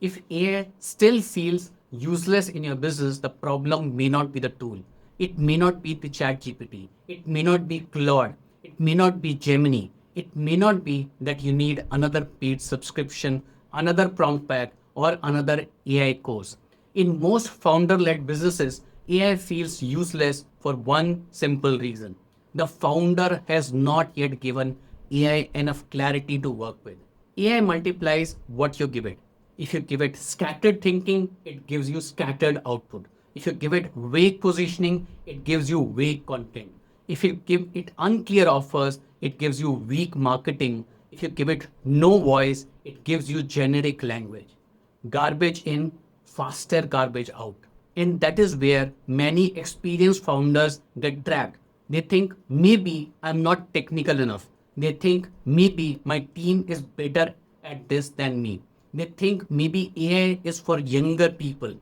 If AI still feels useless in your business, the problem may not be the tool. It may not be the chat GPT. It may not be Claude. It may not be Gemini. It may not be that you need another paid subscription, another prompt pack, or another AI course. In most founder led businesses, AI feels useless for one simple reason. The founder has not yet given AI enough clarity to work with. AI multiplies what you give it. If you give it scattered thinking, it gives you scattered output. If you give it vague positioning, it gives you vague content. If you give it unclear offers, it gives you weak marketing. If you give it no voice, it gives you generic language. Garbage in, faster garbage out. And that is where many experienced founders get dragged. They think maybe I'm not technical enough. They think maybe my team is better at this than me. They think maybe AI is for younger people.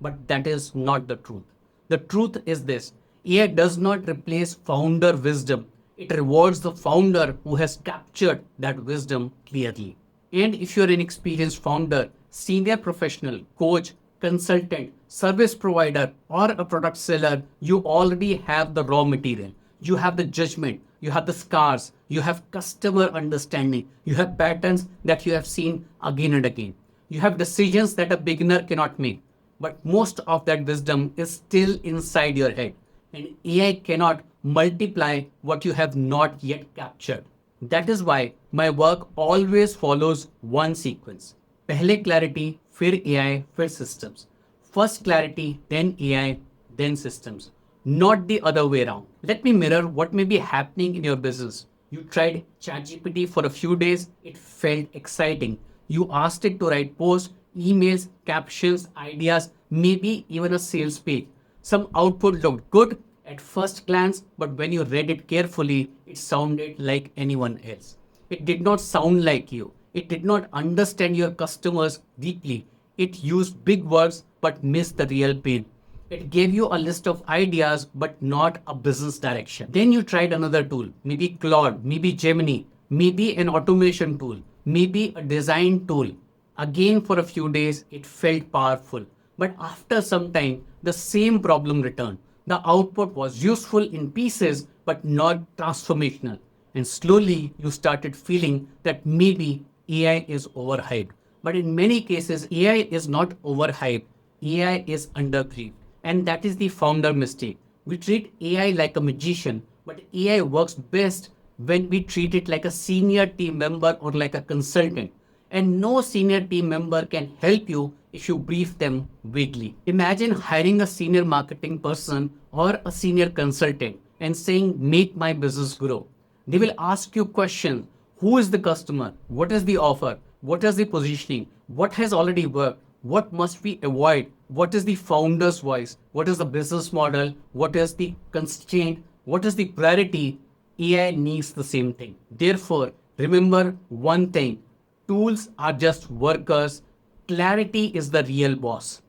But that is not the truth. The truth is this: AI does not replace founder wisdom. It rewards the founder who has captured that wisdom clearly. And if you're an experienced founder, senior professional, coach, consultant, service provider, or a product seller, you already have the raw material. You have the judgment, you have the scars, you have customer understanding, you have patterns that you have seen again and again. You have decisions that a beginner cannot make. But most of that wisdom is still inside your head. And AI cannot multiply what you have not yet captured. That is why my work always follows one sequence. Pehle clarity, Phir AI, Phir systems. First clarity, then AI, then systems. Not the other way around. Let me mirror what may be happening in your business. You tried ChatGPT for a few days, it felt exciting. You asked it to write posts, emails, captions, ideas, maybe even a sales page. Some output looked good at first glance, but when you read it carefully, it sounded like anyone else. It did not sound like you. It did not understand your customers deeply. It used big words but missed the real pain. It gave you a list of ideas but not a business direction. Then you tried another tool, maybe Claude, maybe Gemini, maybe an automation tool, maybe a design tool. Again, for a few days, it felt powerful. But after some time, the same problem returned. The output was useful in pieces but not transformational. And slowly, you started feeling that maybe AI is overhyped. But in many cases, AI is not overhyped. AI is underbriefed. And that is the founder mistake. We treat AI like a magician, but AI works best when we treat it like a senior team member or like a consultant. And no senior team member can help you if you brief them vaguely. Imagine hiring a senior marketing person or a senior consultant and saying, make my business grow. They will ask you questions. Who is the customer? What is the offer? What is the positioning? What has already worked? What must we avoid? What is the founder's voice? What is the business model? What is the constraint? What is the priority? AI needs the same thing. Therefore, remember one thing. Tools are just workers. Clarity is the real boss.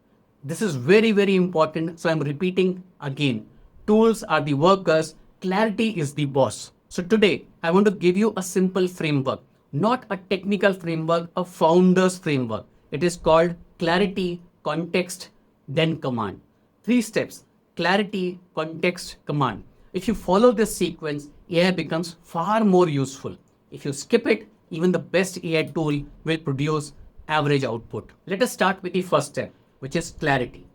This is very, very important. So I'm repeating again. Tools are the workers. Clarity is the boss. So today, I want to give you a simple framework, not a technical framework, a founder's framework. It is called clarity, context, then command. 3 steps: clarity, context, command. If you follow this sequence, AI becomes far more useful. If you skip it, even the best AI tool will produce average output. Let us start with the first step, which is clarity.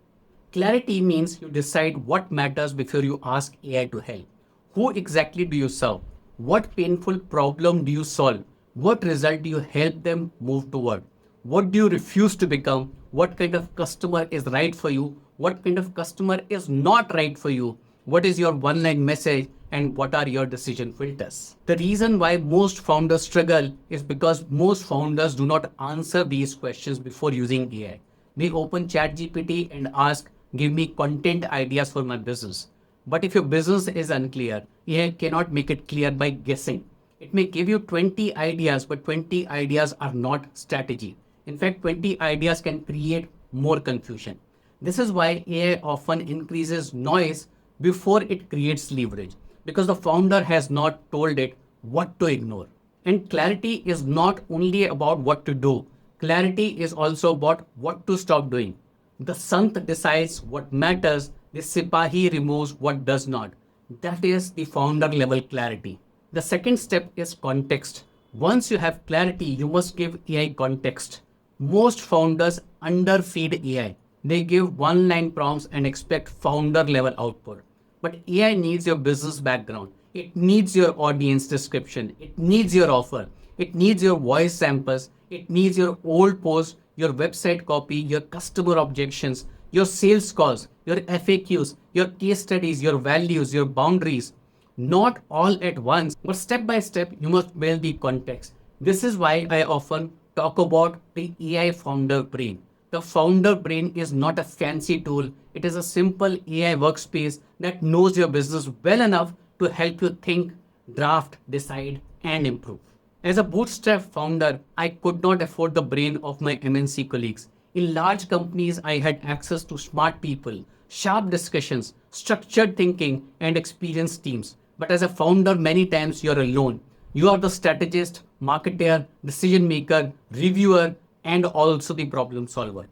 Clarity means you decide what matters before you ask AI to help. Who exactly do you serve? What painful problem do you solve? What result do you help them move toward? What do you refuse to become? What kind of customer is right for you? What kind of customer is not right for you? What is your one-line message? And what are your decision filters? The reason why most founders struggle is because most founders do not answer these questions before using AI. They open ChatGPT and ask, give me content ideas for my business. But if your business is unclear, AI cannot make it clear by guessing. It may give you 20 ideas, but 20 ideas are not strategy. In fact, 20 ideas can create more confusion. This is why AI often increases noise before it creates leverage, because the founder has not told it what to ignore. And clarity is not only about what to do. Clarity is also about what to stop doing. The Sant decides what matters, the Sipahi removes what does not. That is the founder level clarity. The second step is context. Once you have clarity, you must give AI context. Most founders underfeed AI. They give one line prompts and expect founder level output. But AI needs your business background. It needs your audience description. It needs your offer. It needs your voice samples. It needs your old posts, your website copy, your customer objections, your sales calls, your FAQs, your case studies, your values, your boundaries. Not all at once, but step by step, you must build the context. This is why I often talk about the AI founder brain. The founder brain is not a fancy tool. It is a simple AI workspace that knows your business well enough to help you think, draft, decide, and improve. As a bootstrap founder, I could not afford the brain of my MNC colleagues. In large companies, I had access to smart people, sharp discussions, structured thinking, and experienced teams. But as a founder, many times you're alone. You are the strategist, marketer, decision maker, reviewer, and also the problem solver.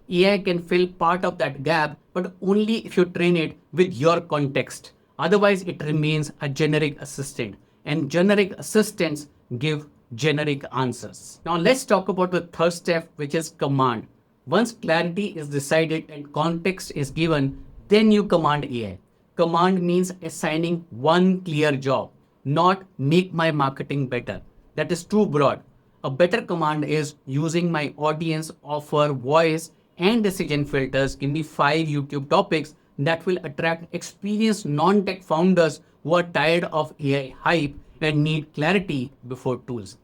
AI can fill part of that gap, but only if you train it with your context. Otherwise, it remains a generic assistant, and generic assistants give generic answers. Now, let's talk about the third step, which is command. Once clarity is decided and context is given, then you command AI. Command means assigning one clear job, not make my marketing better. That is too broad. A better command is using my audience, offer, voice, and decision filters. Give me 5 YouTube topics that will attract experienced non-tech founders who are tired of AI hype and need clarity before tools.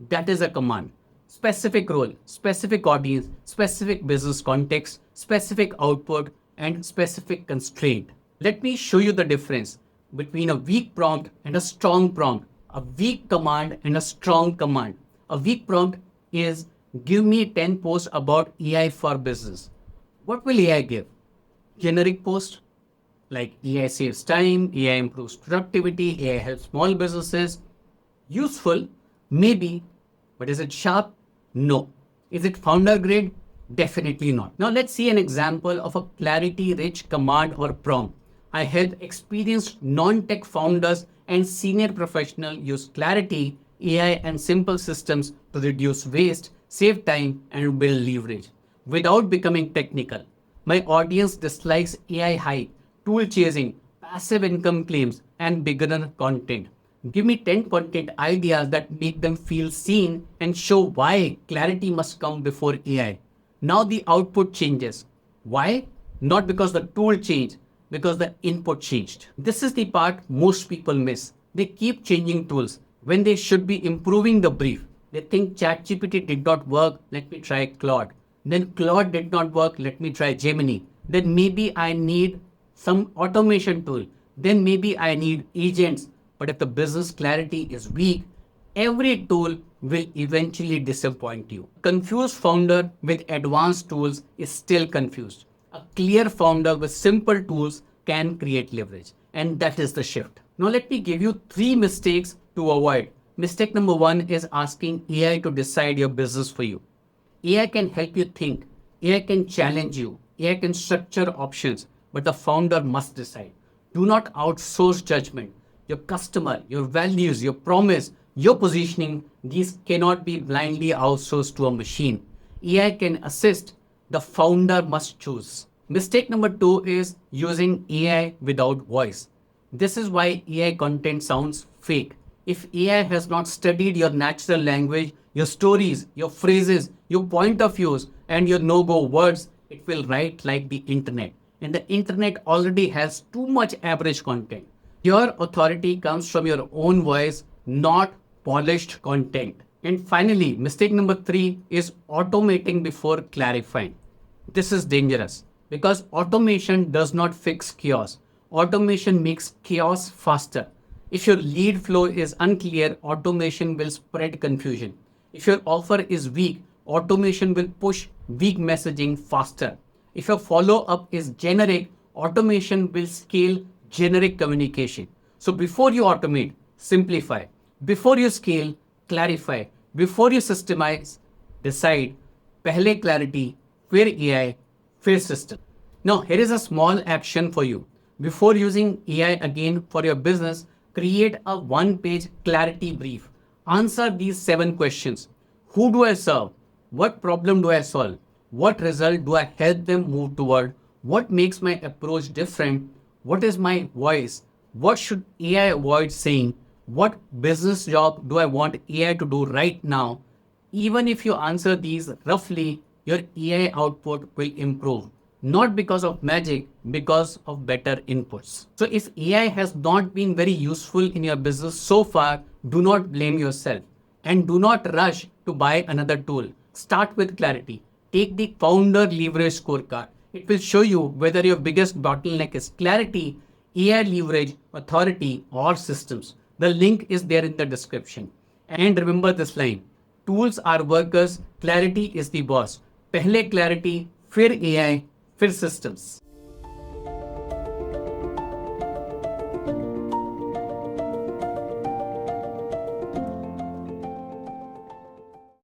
That is a command. Specific role, specific audience, specific business context, specific output, and specific constraint. Let me show you the difference between a weak prompt and a strong prompt, a weak command and a strong command. A weak prompt is give me 10 posts about AI for business. What will AI give? Generic post like AI saves time, AI improves productivity, AI helps small businesses. Useful, maybe, but is it sharp? No. Is it founder grade? Definitely not. Now let's see an example of a clarity rich command or prompt. I help experienced non-tech founders and senior professionals use clarity, AI, and simple systems to reduce waste, save time, and build leverage without becoming technical. My audience dislikes AI hype, tool chasing, passive income claims, and beginner content. Give me 10 content ideas that make them feel seen and show why clarity must come before AI. Now the output changes. Why? Not because the tool changed, because the input changed. This is the part most people miss. They keep changing tools when they should be improving the brief. They think ChatGPT did not work, let me try Claude. Then Claude did not work, let me try Gemini. Then maybe I need some automation tool. Then maybe I need agents. But if the business clarity is weak, every tool will eventually disappoint you. Confused founder with advanced tools is still confused. A clear founder with simple tools can create leverage. And that is the shift. Now let me give you 3 mistakes to avoid. Mistake number 1 is asking AI to decide your business for you. AI can help you think. AI can challenge you. AI can structure options, but the founder must decide. Do not outsource judgment. Your customer, your values, your promise, your positioning, these cannot be blindly outsourced to a machine. AI can assist. The founder must choose. Mistake number 2 is using AI without voice. This is why AI content sounds fake. If AI has not studied your natural language, your stories, your phrases, your point of views, and your no-go words, it will write like the internet. And the internet already has too much average content. Your authority comes from your own voice, not polished content. And finally, mistake number 3 is automating before clarifying. This is dangerous because automation does not fix chaos. Automation makes chaos faster. If your lead flow is unclear, automation will spread confusion. If your offer is weak, automation will push weak messaging faster. If your follow-up is generic, automation will scale generic communication. So before you automate, simplify. Before you scale, clarify. Before you systemize, decide. Pehle clarity, Phir AI, Phir system. Now, here is a small action for you. Before using AI again for your business, create a one-page clarity brief. Answer these 7 questions. Who do I serve? What problem do I solve? What result do I help them move toward? What makes my approach different? What is my voice? What should AI avoid saying? What business job do I want AI to do right now? Even if you answer these roughly, your AI output will improve. Not because of magic, because of better inputs. So if AI has not been very useful in your business so far, do not blame yourself. And do not rush to buy another tool. Start with clarity. Take the founder leverage scorecard. It will show you whether your biggest bottleneck is clarity, AI leverage, authority, or systems. The link is there in the description. And remember this line: tools are workers, clarity is the boss. Pehle clarity, फिर AI, फिर systems.